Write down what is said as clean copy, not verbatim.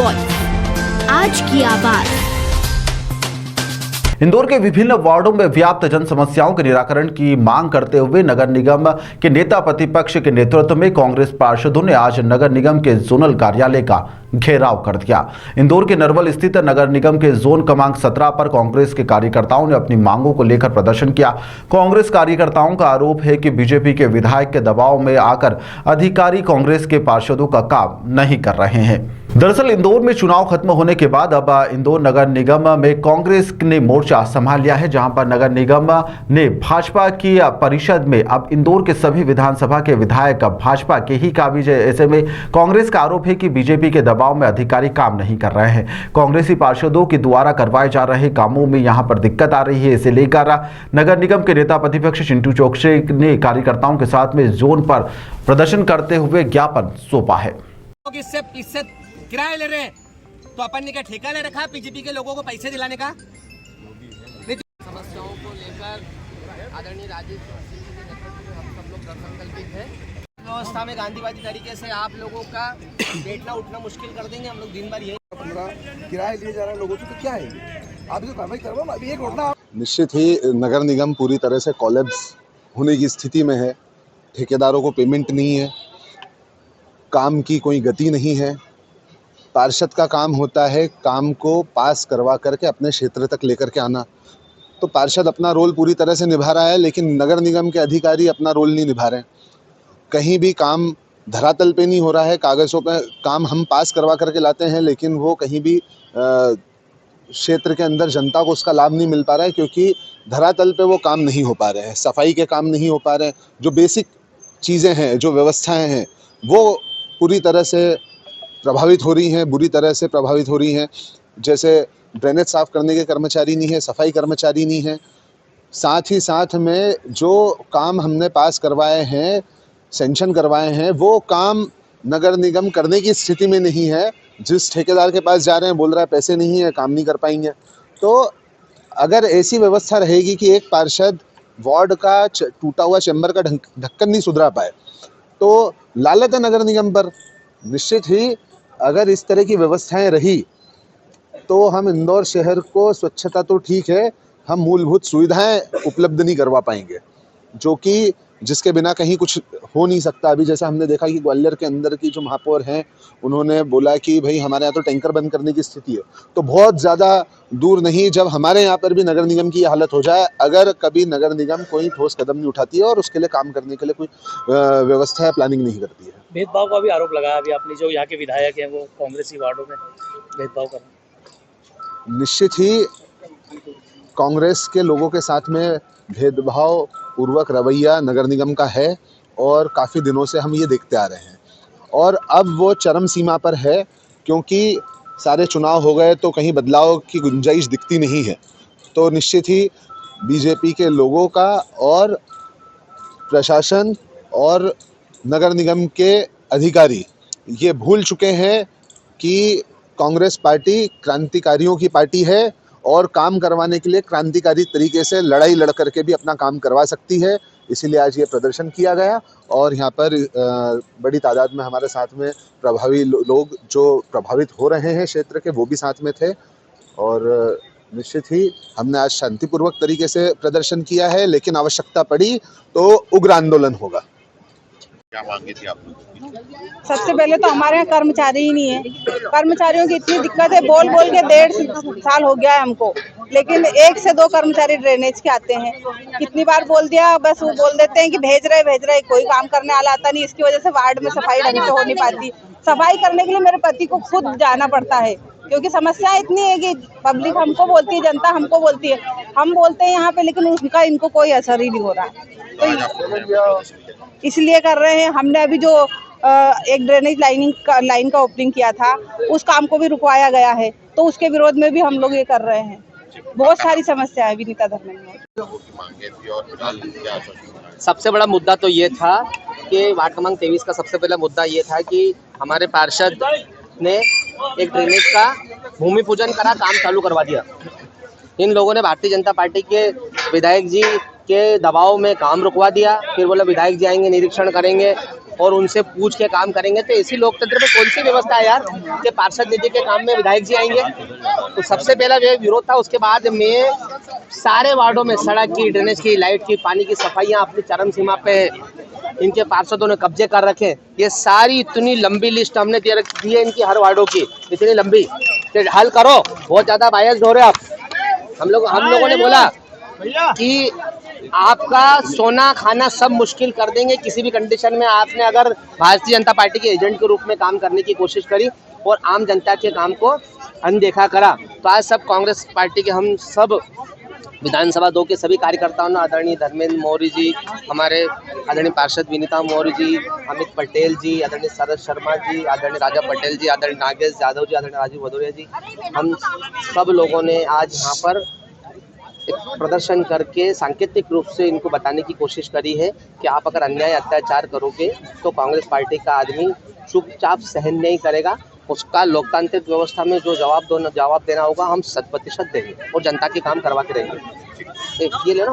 Voice, आज की आवाज। इंदौर के विभिन्न वार्डों में व्याप्त जन समस्याओं के निराकरण की मांग करते हुए नगर निगम के नेता प्रतिपक्ष के नेतृत्व में कांग्रेस पार्षदों ने आज नगर निगम के जोनल कार्यालय का घेराव कर दिया। इंदौर के नरवल स्थित नगर निगम के जोन क्रमांक 17 पर कांग्रेस के कार्यकर्ताओं ने अपनी मांगों को लेकर प्रदर्शन किया। कांग्रेस कार्यकर्ताओं का आरोप है कि बीजेपी के विधायक के दबाव में आकर अधिकारी कांग्रेस के पार्षदों का काम नहीं कर रहे हैं। दरअसल इंदौर में चुनाव खत्म होने के बाद अब इंदौर नगर निगम में कांग्रेस ने मोर्चा संभाल लिया है, जहां पर नगर निगम ने भाजपा की परिषद में अब इंदौर के सभी विधानसभा के विधायक भाजपा के ही काबिज है। ऐसे में कांग्रेस का आरोप है कि बीजेपी के दबाव में अधिकारी काम नहीं कर रहे हैं। कांग्रेसी पार्षदों के द्वारा करवाए जा रहे कामों में यहां पर दिक्कत आ रही है। इसे लेकर नगर निगम के नेता प्रतिपक्ष चिंटू चौकसे ने कार्यकर्ताओं के साथ में जोन पर प्रदर्शन करते हुए ज्ञापन सौंपा है। इससे किराया ले रहे हैं तो अपन ने क्या ठेका ले रखा बीजेपी के लोगों को पैसे दिलाने का? समस्याओं को लेकर आदरणीय राजेश सिंह जी के नेतृत्व में हम सब लोग संकल्पित हैं। व्यवस्था में गांधीवादी तरीके से आप लोगों का बैठना उठना मुश्किल कर देंगे हम लोग। दिन भर ये 15 किराए लिए जा रहे हैं लोगों से, तो क्या है आप इसको कार्रवाई करवाओ। अभी एक घटना निश्चित ही नगर निगम पूरी तरह से कोलैप्स होने की स्थिति में है। ठेकेदारों को पेमेंट नहीं है, काम की कोई गति नहीं है। पार्षद का काम होता है काम को पास करवा करके अपने क्षेत्र तक लेकर के आना, तो पार्षद अपना रोल पूरी तरह से निभा रहा है, लेकिन नगर निगम के अधिकारी अपना रोल नहीं निभा रहे हैं। कहीं भी काम धरातल पे नहीं हो रहा है। कागज़ों पे काम हम पास करवा करके लाते हैं, लेकिन वो कहीं भी क्षेत्र के अंदर जनता को उसका लाभ नहीं मिल पा रहा है, क्योंकि धरातल पे वो काम नहीं हो पा रहे हैं। सफाई के काम नहीं हो पा रहे हैं। जो बेसिक चीज़ें हैं, जो व्यवस्थाएँ हैं, वो पूरी तरह से प्रभावित हो रही हैं, बुरी तरह से प्रभावित हो रही हैं। जैसे ड्रेनेज साफ़ करने के कर्मचारी नहीं है, सफाई कर्मचारी नहीं है। साथ ही साथ में जो काम हमने पास करवाए हैं, सेंक्शन करवाए हैं, वो काम नगर निगम करने की स्थिति में नहीं है। जिस ठेकेदार के पास जा रहे हैं बोल रहा है पैसे नहीं है, काम नहीं कर पाएंगे। तो अगर ऐसी व्यवस्था रहेगी कि एक पार्षद वार्ड का टूटा हुआ चैम्बर का ढक्कन नहीं सुधरा पाए, तो लालत है नगर निगम पर। निश्चित ही अगर इस तरह की व्यवस्थाएं रही तो हम इंदौर शहर को स्वच्छता तो ठीक है, हम मूलभूत सुविधाएं उपलब्ध नहीं करवा पाएंगे, जो कि जिसके बिना कहीं कुछ हो नहीं सकता। अभी जैसा हमने देखा कि ग्वालियर के अंदर की जो महापौर हैं, उन्होंने बोला कि भाई हमारे यहाँ तो टैंकर बंद करने की स्थिति है। तो बहुत ज़्यादा दूर नहीं, जब हमारे यहाँ पर भी नगर निगम की हालत हो जाए, अगर कभी नगर निगम कोई ठोस कदम नहीं उठाती है और उसके लिए काम करने के लिए कोई व्यवस्था या प्लानिंग नहीं करती है। भेदभाव का भी आरोप लगाया अभी आपने, जो यहाँ के विधायक हैं वो कांग्रेसी वार्डों में भेदभाव कर रहे हैं। निश्चित ही कांग्रेस के लोगों के साथ में भेदभाव पूर्वक रवैया नगर निगम का है, और काफ़ी दिनों से हम ये देखते आ रहे हैं, और अब वो चरम सीमा पर है, क्योंकि सारे चुनाव हो गए तो कहीं बदलाव की गुंजाइश दिखती नहीं है। तो निश्चित ही बीजेपी के लोगों का और प्रशासन और नगर निगम के अधिकारी ये भूल चुके हैं कि कांग्रेस पार्टी क्रांतिकारियों की पार्टी है, और काम करवाने के लिए क्रांतिकारी तरीके से लड़ाई लड़ करके भी अपना काम करवा सकती है। इसीलिए आज ये प्रदर्शन किया गया, और यहाँ पर बड़ी तादाद में हमारे साथ में प्रभावी लोग जो प्रभावित हो रहे हैं क्षेत्र के, वो भी साथ में थे। और निश्चित ही हमने आज शांतिपूर्वक तरीके से प्रदर्शन किया है, लेकिन आवश्यकता पड़ी तो उग्र आंदोलन होगा। क्या मांगे थी आप लोगों की? सबसे पहले तो हमारे यहाँ कर्मचारी ही नहीं है। कर्मचारियों की इतनी दिक्कत है, बोल बोल के 1.5 साल हो गया है हमको, लेकिन 1 से 2 कर्मचारी ड्रेनेज के आते हैं। कितनी बार बोल दिया, बस वो बोल देते हैं कि भेज रहे, कोई काम करने वाला आता नहीं। इसकी वजह से वार्ड में सफाई ढंग से हो नहीं पाती। सफाई करने के लिए मेरे पति को खुद जाना पड़ता है, क्योंकि समस्या इतनी है कि पब्लिक हमको बोलती है, जनता हमको बोलती है, हम बोलते हैं यहाँ पे, लेकिन उनका इनको कोई असर ही नहीं हो रहा। तो इसलिए कर रहे हैं। हमने अभी जो एक ड्रेनेज लाइन का ओपनिंग किया था, उस काम को भी रुकवाया गया है, तो उसके विरोध में भी हम लोग ये कर रहे हैं। बहुत सारी समस्या है विनीता धर्मेंद्र में। सबसे बड़ा मुद्दा तो ये था कि वार्ड क्रमांक 23 का सबसे पहला मुद्दा ये था कि हमारे पार्षद ने एक ड्रेनेज का भूमि पूजन करा, काम चालू करवा दिया। इन लोगों ने, भारतीय जनता पार्टी के विधायक जी के दबाव में काम रुकवा दिया। फिर बोला विधायक जी आएंगे, निरीक्षण करेंगे और उनसे पूछ के काम करेंगे। तो ऐसी लोकतंत्र में कौन सी व्यवस्था है यार कि पार्षद निधि के काम में विधायक जी आएंगे? तो सबसे पहला जो विरोध था, उसके बाद में सारे वार्डों में सड़क की, ड्रेनेज की, लाइट की, पानी की सफाइयाँ अपनी चरम सीमा पे इनके पार्षदों ने कब्जे कर रखे। ये सारी इतनी लंबी लिस्ट हमने दी है इनकी, हर वार्डों की इतनी लंबी, हल करो। बहुत ज्यादा बायस्ड हो रहे आप। हम लोगों ने बोला कि आपका सोना खाना सब मुश्किल कर देंगे किसी भी कंडीशन में। आपने अगर भारतीय जनता पार्टी के एजेंट के रूप में काम करने की कोशिश करी और आम जनता के काम को अनदेखा करा, तो आज सब कांग्रेस पार्टी के हम सब विधानसभा 2 के सभी कार्यकर्ताओं ने, आदरणीय धर्मेंद्र मौर्य जी, हमारे आदरणीय पार्षद विनीता मौर्य जी, अमित पटेल जी, आदरणीय शरद शर्मा जी, आदरणीय राजा पटेल जी, आदरणीय नागेश यादव जी, आदरणीय राजीव भदौरिया जी, हम सब लोगों ने आज यहाँ पर एक प्रदर्शन करके सांकेतिक रूप से इनको बताने की कोशिश करी है कि आप अगर अन्याय अत्याचार करोगे तो कांग्रेस पार्टी का आदमी चुपचाप सहन नहीं करेगा। उसका लोकतांत्रिक व्यवस्था में जो जवाब देना होगा हम 100% देंगे और जनता के काम करवा के रहेंगे। ये ले लो।